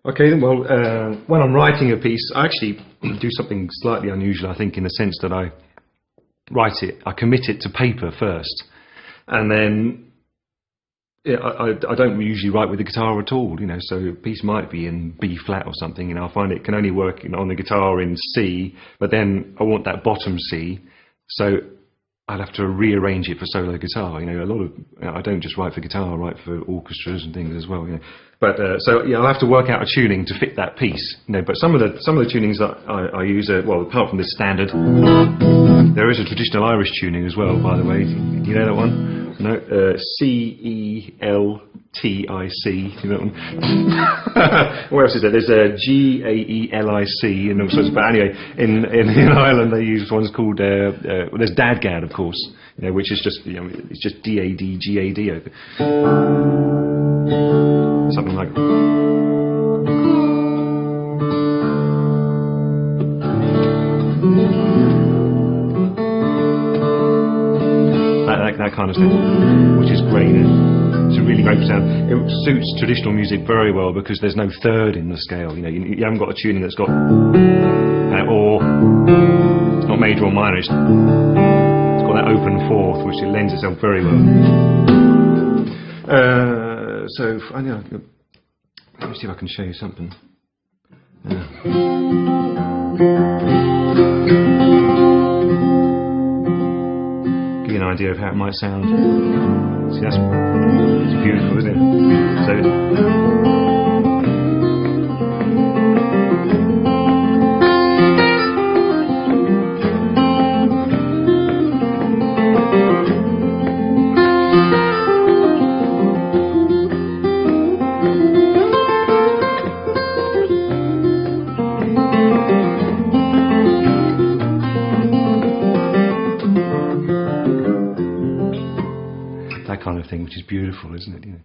Okay, well, when I'm writing a piece, I actually do something slightly unusual, I think, in the sense that I write it, I commit it to paper first, and then yeah, I don't usually write with the guitar at all, you know, so a piece might be in B flat or something, you know, I find it can only work on the guitar in C, but then I want that bottom C, so I'd have to rearrange it for solo guitar. You know, a lot of I don't just write for guitar, I write for orchestras and things as well. You know, but so yeah, I'll have to work out a tuning to fit that piece. You know, but some of the tunings that I use are, well, apart from the standard, there is a traditional Irish tuning as well. By the way, do you know that one? No, C-E-L-T-I-C. You know that one? What else is there? There's a G-A-E-L-I-C and all sorts. But anyway, in Ireland they use ones called well, there's Dadgad, of course, you know, which is just, you know, it's just D-A-D-G-A-D. Something like. That kind of thing, which is great. It's a really great sound. It suits traditional music very well because there's no third in the scale. You know, you haven't got a tuning that's got or it's not major or minor. It's got that open fourth, which it lends itself very well. So I know. Let me see if I can show you something. An idea of how it might sound. See, that's beautiful, isn't it? So that kind of thing, which is beautiful, isn't it? You know.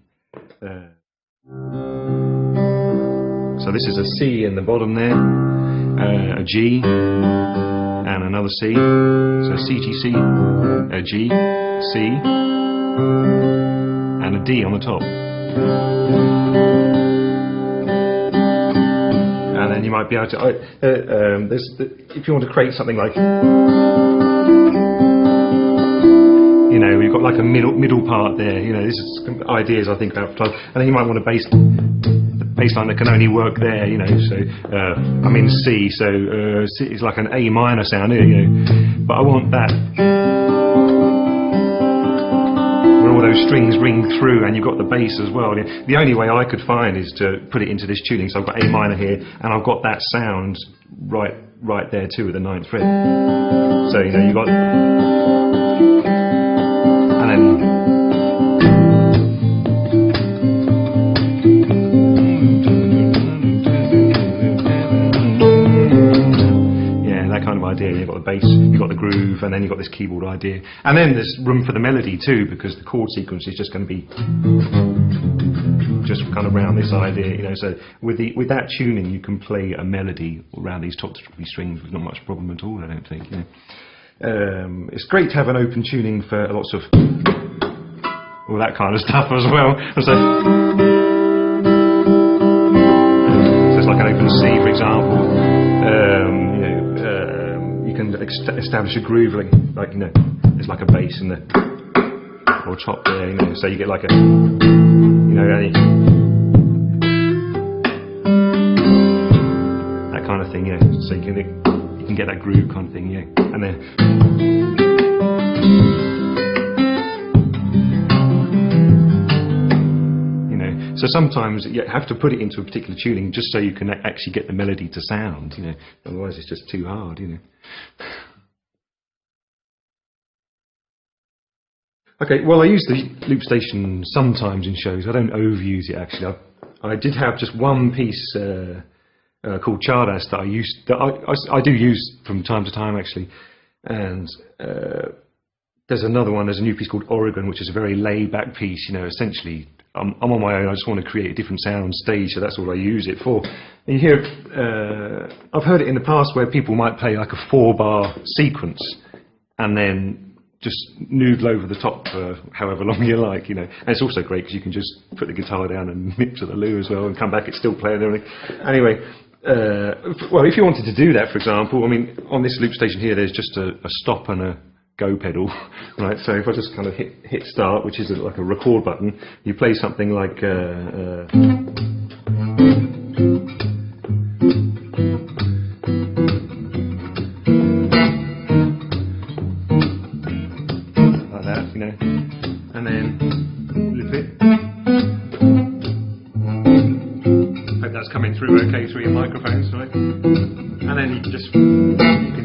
So this is a C in the bottom there, a G, and another C. So C, G, C, a G, C, and a D on the top. And then you might be able to, if you want to create something like, you know, you've got like a middle part there. You know, this is ideas I think about, and then you might want a bass line that can only work there. You know, so I'm in C, so it's like an A minor sound here. You know, but I want that where all those strings ring through, and you've got the bass as well. The only way I could find is to put it into this tuning. So I've got A minor here, and I've got that sound right there too with the 9th fret. So you know, you've got. And then yeah, that kind of idea. You've got the bass, you've got the groove, and then you've got this keyboard idea. And then there's room for the melody too, because the chord sequence is just going to be just kind of around this idea, you know. So with that tuning, you can play a melody around these top 3 strings with not much problem at all, I don't think. You know. It's great to have an open tuning for lots of all that kind of stuff as well. And so it's like an open C, for example. You know, you can establish a groove like you know, there's like a bass in the or top there. You know, so you get like a, you know, that kind of thing. You know, so you can get that groove kind of thing, yeah. And then you know, so sometimes you have to put it into a particular tuning just so you can actually get the melody to sound, you know. Otherwise it's just too hard, you know. Okay, well, I use the loop station sometimes in shows. I don't overuse it actually. I did have just one piece called Chardas that I do use from time to time actually, and there's another one. There's a new piece called Oregon, which is a very laid-back piece. You know, essentially, I'm on my own. I just want to create a different sound stage, so that's all I use it for. And you hear, I've heard it in the past where people might play like a 4-bar sequence, and then just noodle over the top for however long you like, you know. And it's also great because you can just put the guitar down and nip to the loo as well and come back, it's still playing and everything. Anyway, well, if you wanted to do that, for example, I mean, on this loop station here, there's just a stop and a go pedal, right? So if I just kind of hit start, which is like a record button, you play something like that, you know, and then loop it. Hope that's coming through okay through your microphones, right? And then you can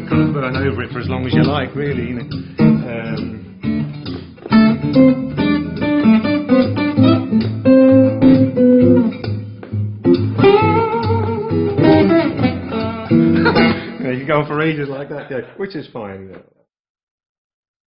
kind of burn over it for as long as you like, really, you know. You know, you can go on for ages like that, yeah, which is fine, you know.